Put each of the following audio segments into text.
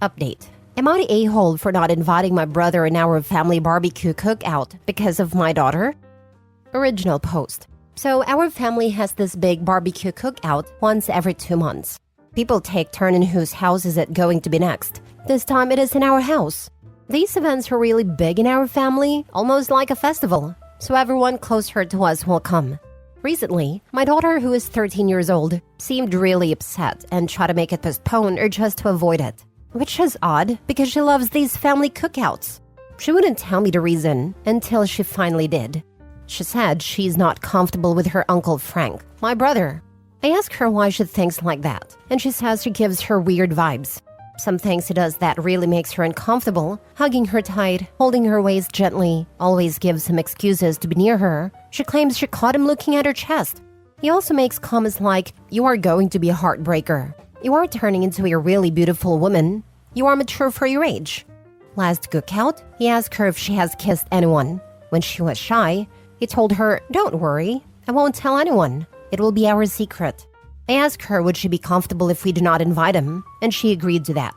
Update. Am I the a-hole for not inviting my brother in our family barbecue cookout because of my daughter? Original post. So our family has this big barbecue cookout once every 2 months. People take turn in whose house is it going to be next. This time it is in our house. These events are really big in our family, almost like a festival. So everyone closer to us will come. Recently, my daughter, who is 13 years old, seemed really upset and tried to make it postpone or just to avoid it. Which is odd, because she loves these family cookouts. She wouldn't tell me the reason until she finally did. She said she's not comfortable with her Uncle Frank, my brother. I asked her why she thinks like that, and she says he gives her weird vibes. Some things he does that really makes her uncomfortable, hugging her tight, holding her waist gently, always gives him excuses to be near her. She claims she caught him looking at her chest. He also makes comments like, "You are going to be a heartbreaker. You are turning into a really beautiful woman. You are mature for your age." Last cookout, he asked her if she has kissed anyone. When she was shy, he told her, "Don't worry, I won't tell anyone. It will be our secret." I asked her would she be comfortable if we do not invite him, and she agreed to that.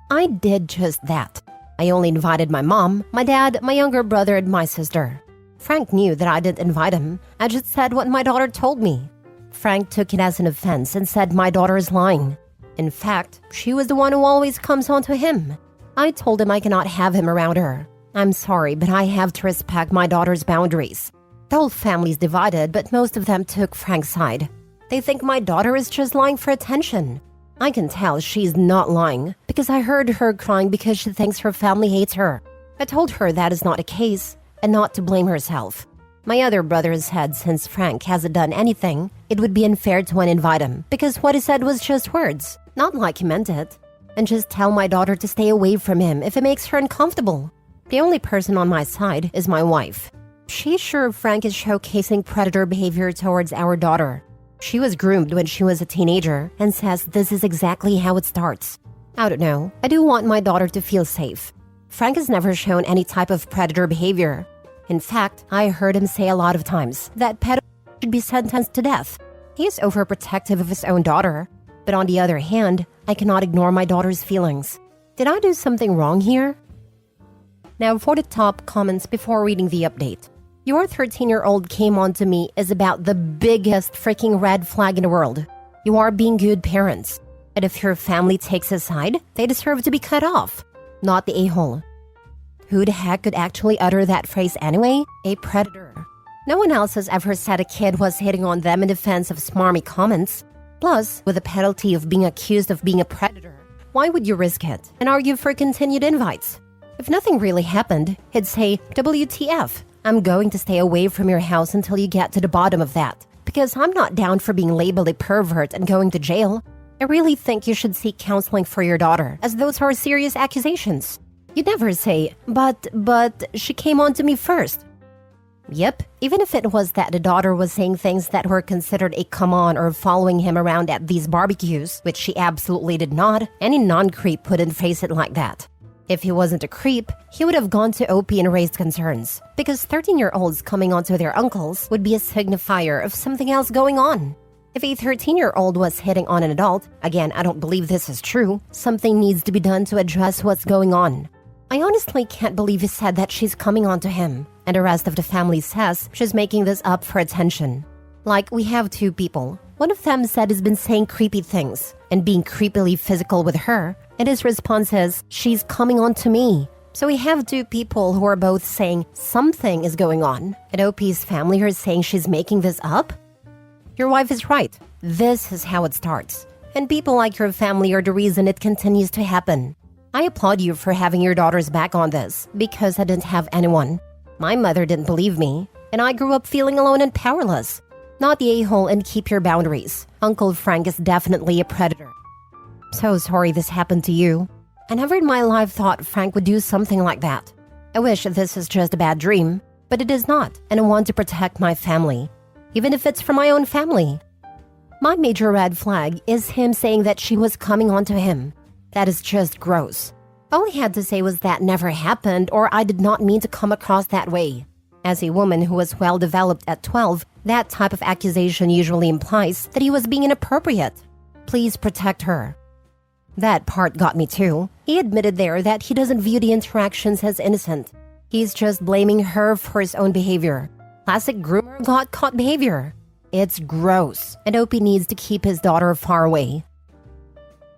I did just that. I only invited my mom, my dad, my younger brother, and my sister. Frank knew that I didn't invite him. I just said what my daughter told me. Frank took it as an offense and said my daughter is lying. In fact, she was the one who always comes on to him. I told him I cannot have him around her. I'm sorry, but I have to respect my daughter's boundaries. The whole family's divided, but most of them took Frank's side. They think my daughter is just lying for attention. I can tell she's not lying, because I heard her crying because she thinks her family hates her. I told her that is not the case, and not to blame herself. My other brother said since Frank hasn't done anything, it would be unfair to uninvite him, because what he said was just words, not like he meant it. And just tell my daughter to stay away from him if it makes her uncomfortable. The only person on my side is my wife. She's sure Frank is showcasing predator behavior towards our daughter. She was groomed when she was a teenager and says this is exactly how it starts. I don't know. I do want my daughter to feel safe. Frank has never shown any type of predator behavior. In fact, I heard him say a lot of times that pedophiles should be sentenced to death. He is overprotective of his own daughter. But on the other hand, I cannot ignore my daughter's feelings. Did I do something wrong here? Now for the top comments before reading the update. Your 13-year-old came on to me is about the biggest freaking red flag in the world. You are being good parents. And if your family takes a side, they deserve to be cut off. Not the a-hole. Who the heck could actually utter that phrase anyway? A predator. No one else has ever said a kid was hitting on them in defense of smarmy comments. Plus, with the penalty of being accused of being a predator, why would you risk it and argue for continued invites? If nothing really happened, he'd say, WTF, I'm going to stay away from your house until you get to the bottom of that, because I'm not down for being labeled a pervert and going to jail. I really think you should seek counseling for your daughter, as those are serious accusations. You'd never say, but she came on to me first. Yep, even if it was that the daughter was saying things that were considered a come on or following him around at these barbecues, which she absolutely did not, any non-creep wouldn't face it like that. If he wasn't a creep, he would have gone to OP and raised concerns, because 13-year-olds coming onto their uncles would be a signifier of something else going on. If a 13-year-old was hitting on an adult, again, I don't believe this is true, something needs to be done to address what's going on. I honestly can't believe he said that she's coming on to him, and the rest of the family says she's making this up for attention. Like, we have two people. One of them said he's been saying creepy things and being creepily physical with her, and his response is, she's coming on to me. So we have two people who are both saying something is going on, and OP's family are saying she's making this up? Your wife is right. This is how it starts. And people like your family are the reason it continues to happen. I applaud you for having your daughter's back on this, because I didn't have anyone. My mother didn't believe me, and I grew up feeling alone and powerless. Not the a-hole, and keep your boundaries. Uncle Frank is definitely a predator. So sorry this happened to you. I never in my life thought Frank would do something like that. I wish this is just a bad dream, but it is not, and I want to protect my family, even if it's from my own family. My major red flag is him saying that she was coming on to him. That is just gross. All he had to say was that never happened, or I did not mean to come across that way. As a woman who was well developed at 12, that type of accusation usually implies that he was being inappropriate. Please protect her. That part got me too. He admitted there that he doesn't view the interactions as innocent. He's just blaming her for his own behavior. Classic groomer got caught behavior. It's gross, and Opie needs to keep his daughter far away.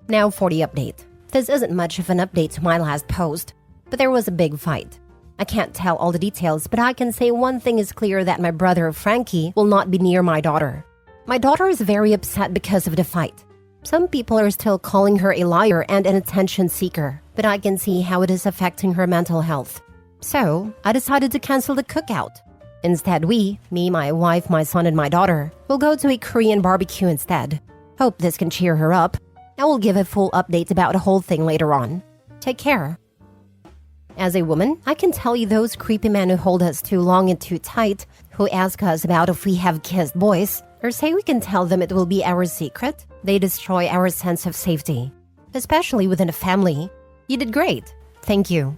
Now for the update. This isn't much of an update to my last post, but there was a big fight. I can't tell all the details, but I can say one thing is clear, that my brother Frankie will not be near my daughter. My daughter is very upset because of the fight. Some people are still calling her a liar and an attention seeker, but I can see how it is affecting her mental health. So, I decided to cancel the cookout. Instead, me, my wife, my son, and my daughter will go to a Korean barbecue instead. Hope this can cheer her up. I will give a full update about the whole thing later on. Take care. As a woman, I can tell you those creepy men who hold us too long and too tight, who ask us about if we have kissed boys, or say we can tell them it will be our secret, they destroy our sense of safety. Especially within a family. You did great. Thank you.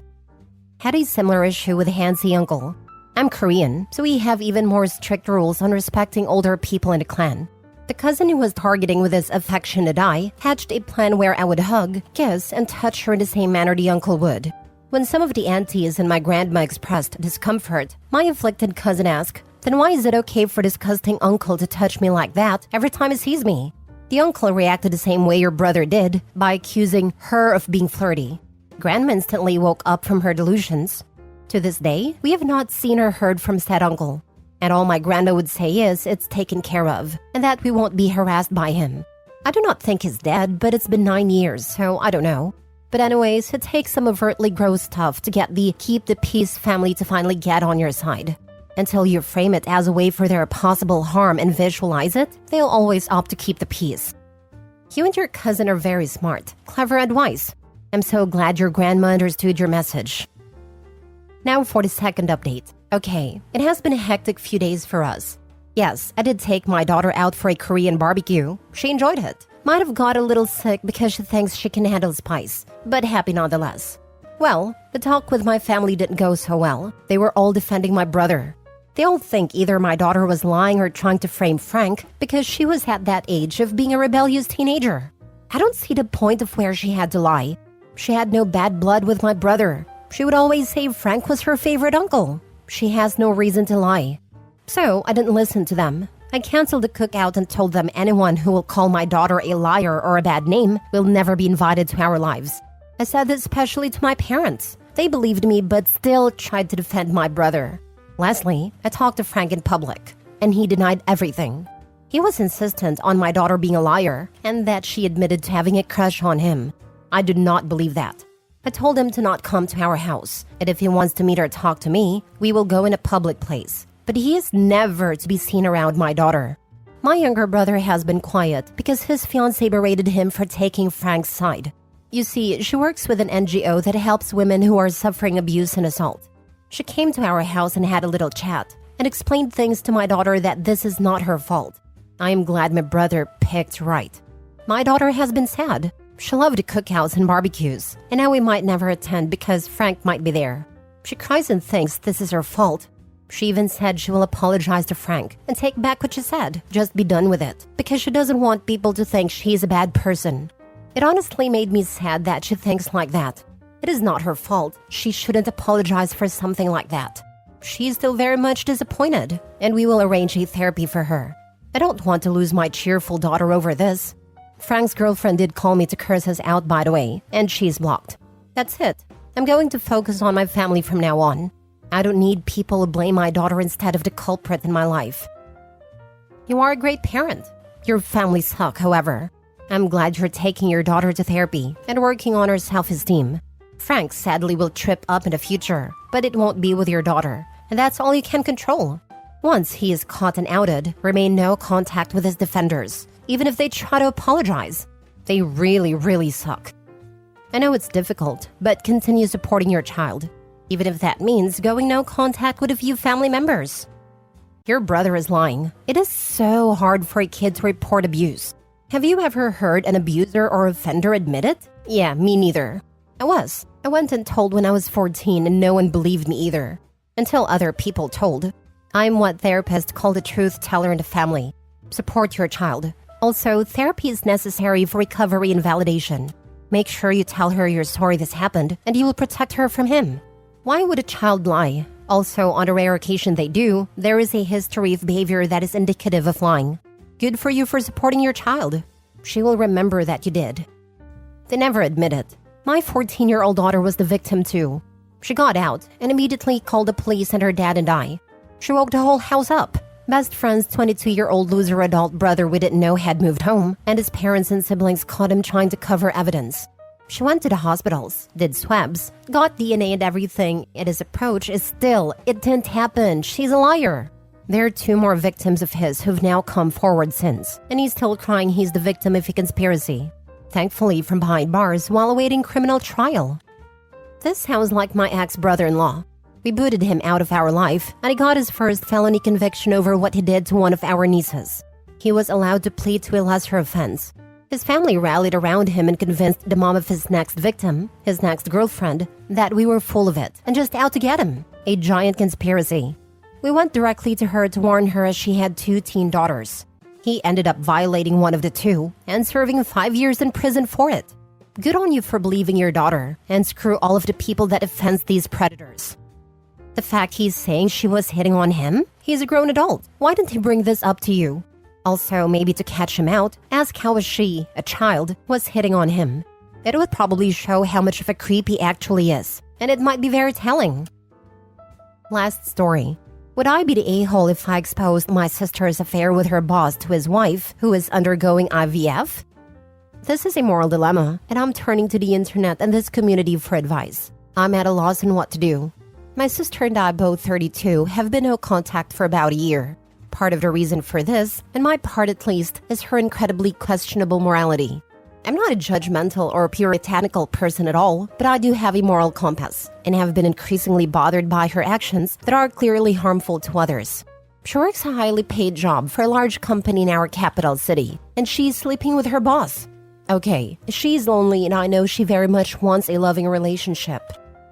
Had a similar issue with a handsy uncle. I'm Korean, so we have even more strict rules on respecting older people in the clan. The cousin who was targeting with his affectionate eye hatched a plan where I would hug, kiss, and touch her in the same manner the uncle would. When some of the aunties and my grandma expressed discomfort, my afflicted cousin asked, "Then why is it okay for disgusting uncle to touch me like that every time he sees me?" The uncle reacted the same way your brother did, by accusing her of being flirty. Grandma instantly woke up from her delusions. To this day, we have not seen or heard from said uncle. And all my grandma would say is it's taken care of, and that we won't be harassed by him. I do not think he's dead, but it's been 9 years, so I don't know. But anyways, it takes some overtly gross stuff to get the keep the peace family to finally get on your side. Until you frame it as a way for their possible harm and visualize it, they'll always opt to keep the peace. You and your cousin are very smart. Clever advice. I'm so glad your grandma understood your message. Now for the second update. Okay, it has been a hectic few days for us. Yes, I did take my daughter out for a Korean barbecue. She enjoyed it. Might have got a little sick because she thinks she can handle spice, but happy nonetheless. Well, the talk with my family didn't go so well. They were all defending my brother. They all think either my daughter was lying or trying to frame Frank because she was at that age of being a rebellious teenager. I don't see the point of where she had to lie. She had no bad blood with my brother. She would always say Frank was her favorite uncle. She has no reason to lie. So I didn't listen to them. I canceled the cookout and told them anyone who will call my daughter a liar or a bad name will never be invited to our lives. I said this especially to my parents. They believed me but still tried to defend my brother. Lastly, I talked to Frank in public, and he denied everything. He was insistent on my daughter being a liar and that she admitted to having a crush on him. I did not believe that. I told him to not come to our house, and if he wants to meet or talk to me, we will go in a public place. But he is never to be seen around my daughter. My younger brother has been quiet because his fiancée berated him for taking Frank's side. You see, she works with an NGO that helps women who are suffering abuse and assault. She came to our house and had a little chat and explained things to my daughter that this is not her fault. I am glad my brother picked right. My daughter has been sad. She loved the cookouts and barbecues, and now we might never attend because Frank might be there. She cries and thinks this is her fault. She even said she will apologize to Frank and take back what she said, just be done with it, because she doesn't want people to think she's a bad person. It honestly made me sad that she thinks like that. It is not her fault. She shouldn't apologize for something like that. She's still very much disappointed, and we will arrange a therapy for her. I don't want to lose my cheerful daughter over this. Frank's girlfriend did call me to curse us out, by the way, and she's blocked. That's it. I'm going to focus on my family from now on. I don't need people to blame my daughter instead of the culprit in my life. You are a great parent. Your family suck, however. I'm glad you're taking your daughter to therapy and working on her self-esteem. Frank sadly will trip up in the future, but it won't be with your daughter, and that's all you can control. Once he is caught and outed, remain no contact with his defenders, even if they try to apologize. They really, really suck. I know it's difficult, but continue supporting your child, even if that means going no contact with a few family members. Your brother is lying. It is so hard for a kid to report abuse. Have you ever heard an abuser or offender admit it? Yeah, me neither. I went and told when I was 14 and no one believed me either. until other people told. I'm what therapists call the truth teller in the family. Support your child. Also, therapy is necessary for recovery and validation. Make sure you tell her you're sorry this happened and you will protect her from him. Why would a child lie? Also, on a rare occasion they do, there is a history of behavior that is indicative of lying. Good for you for supporting your child. She will remember that you did. They never admit it. My 14-year-old daughter was the victim too. She got out and immediately called the police and her dad and I. She woke the whole house up. Best friend's 22-year-old loser adult brother we didn't know had moved home, and his parents and siblings caught him trying to cover evidence. She went to the hospitals, did swabs, got DNA and everything, and his approach is still, it didn't happen, she's a liar. There are 2 more victims of his who've now come forward since, and he's still crying he's the victim of a conspiracy. Thankfully from behind bars while awaiting criminal trial. This sounds like my ex-brother-in-law. We booted him out of our life, and he got his first felony conviction over what he did to one of our nieces. He was allowed to plead to a lesser offense. His family rallied around him and convinced the mom of his next victim, his next girlfriend, that we were full of it and just out to get him. A giant conspiracy. We went directly to her to warn her as she had 2 teen daughters. He ended up violating one of the 2 and serving 5 years in prison for it. Good on you for believing your daughter, and screw all of the people that offend these predators. The fact he's saying she was hitting on him? He's a grown adult. Why didn't he bring this up to you? Also, maybe to catch him out, ask how she, a child, was hitting on him. It would probably show how much of a creep he actually is, and it might be very telling. Last story. Would I be the a-hole if I exposed my sister's affair with her boss to his wife, who is undergoing IVF? This is a moral dilemma, and I'm turning to the internet and this community for advice. I'm at a loss on what to do. My sister and I, both 32, have been no contact for about a year. Part of the reason for this, and my part at least, is her incredibly questionable morality. I'm not a judgmental or puritanical person at all, but I do have a moral compass, and have been increasingly bothered by her actions that are clearly harmful to others. She works a highly paid job for a large company in our capital city, and she's sleeping with her boss. Okay, she's lonely and I know she very much wants a loving relationship.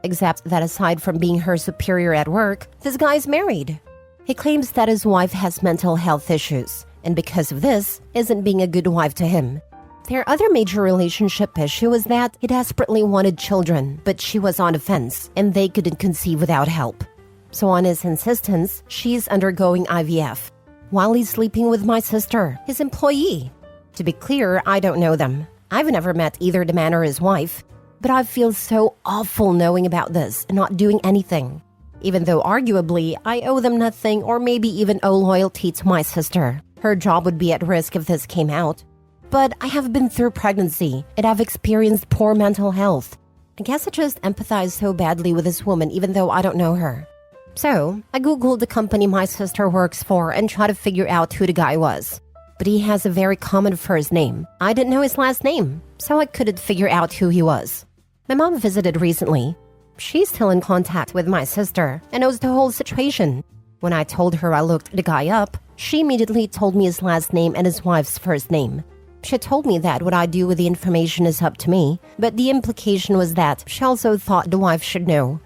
Except that aside from being her superior at work, this guy's married. He claims that his wife has mental health issues, and because of this, isn't being a good wife to him. Their other major relationship issue is that he desperately wanted children, but she was on the fence, and they couldn't conceive without help. So on his insistence, she's undergoing IVF, while he's sleeping with my sister, his employee. To be clear, I don't know them. I've never met either the man or his wife. But I feel so awful knowing about this and not doing anything. Even though arguably, I owe them nothing or maybe even owe loyalty to my sister. Her job would be at risk if this came out. But I have been through pregnancy and I've experienced poor mental health. I guess I just empathize so badly with this woman even though I don't know her. So, I googled the company my sister works for and tried to figure out who the guy was. But he has a very common first name. I didn't know his last name, so I couldn't figure out who he was. My mom visited recently. She's still in contact with my sister and knows the whole situation. When I told her I looked the guy up, she immediately told me his last name and his wife's first name. She told me that what I do with the information is up to me, but the implication was that she also thought the wife should know.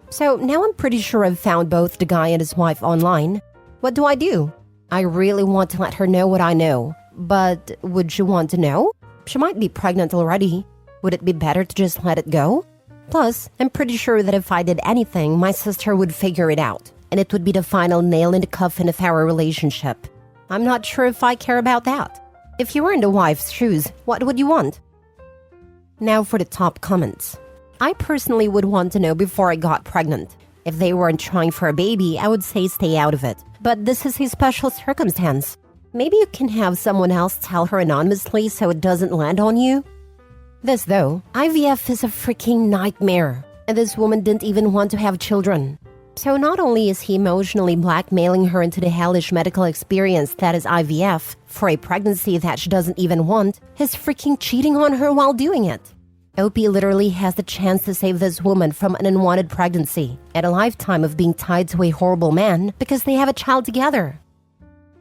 So now I'm pretty sure I've found both the guy and his wife online. What do I do? I really want to let her know what I know, but would she want to know? She might be pregnant already. Would it be better to just let it go? Plus, I'm pretty sure that if I did anything, my sister would figure it out, and it would be the final nail in the coffin of our relationship. I'm not sure if I care about that. If you were in the wife's shoes, what would you want? Now for the top comments. I personally would want to know before I got pregnant. If they weren't trying for a baby, I would say stay out of it. But this is a special circumstance. Maybe you can have someone else tell her anonymously so it doesn't land on you. This though, IVF is a freaking nightmare, and this woman didn't even want to have children. So not only is he emotionally blackmailing her into the hellish medical experience that is IVF for a pregnancy that she doesn't even want, he's freaking cheating on her while doing it. OP literally has the chance to save this woman from an unwanted pregnancy and a lifetime of being tied to a horrible man because they have a child together.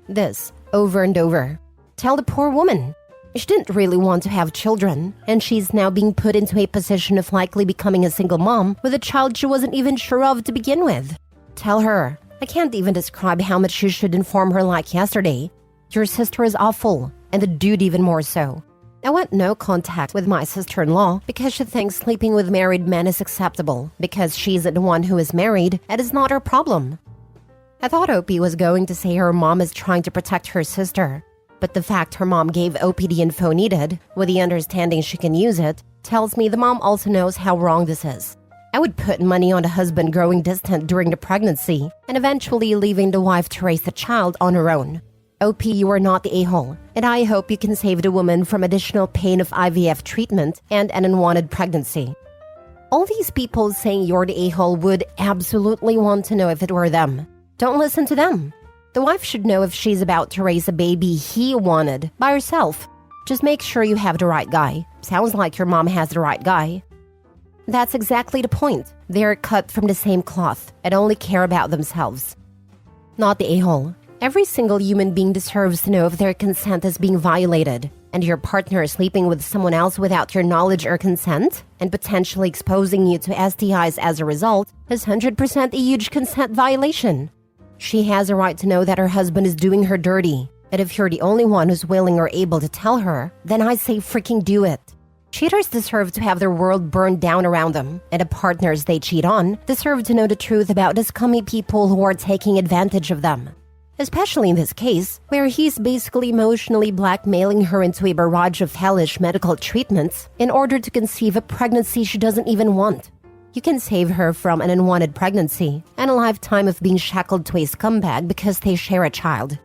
This, over and over. Tell the poor woman. She didn't really want to have children, and she's now being put into a position of likely becoming a single mom with a child she wasn't even sure of to begin with. Tell her. I can't even describe how much you should inform her like yesterday. Your sister is awful, and the dude even more so. I want no contact with my sister-in-law because she thinks sleeping with married men is acceptable because she's the one who is married and it's not her problem. I thought Opie was going to say her mom is trying to protect her sister, but the fact her mom gave Opie the info needed, with the understanding she can use it, tells me the mom also knows how wrong this is. I would put money on the husband growing distant during the pregnancy and eventually leaving the wife to raise the child on her own. OP, you are not the a-hole, and I hope you can save the woman from additional pain of IVF treatment and an unwanted pregnancy. All these people saying you're the a-hole would absolutely want to know if it were them. Don't listen to them. The wife should know if she's about to raise a baby he wanted by herself. Just make sure you have the right guy. Sounds like your mom has the right guy. That's exactly the point. They're cut from the same cloth and only care about themselves. Not the a-hole. Every single human being deserves to know if their consent is being violated, and your partner is sleeping with someone else without your knowledge or consent, and potentially exposing you to STIs as a result, is 100% a huge consent violation. She has a right to know that her husband is doing her dirty, and if you're the only one who's willing or able to tell her, then I say freaking do it. Cheaters deserve to have their world burned down around them, and the partners they cheat on deserve to know the truth about the scummy people who are taking advantage of them. Especially in this case, where he's basically emotionally blackmailing her into a barrage of hellish medical treatments in order to conceive a pregnancy she doesn't even want. You can save her from an unwanted pregnancy and a lifetime of being shackled to a scumbag because they share a child.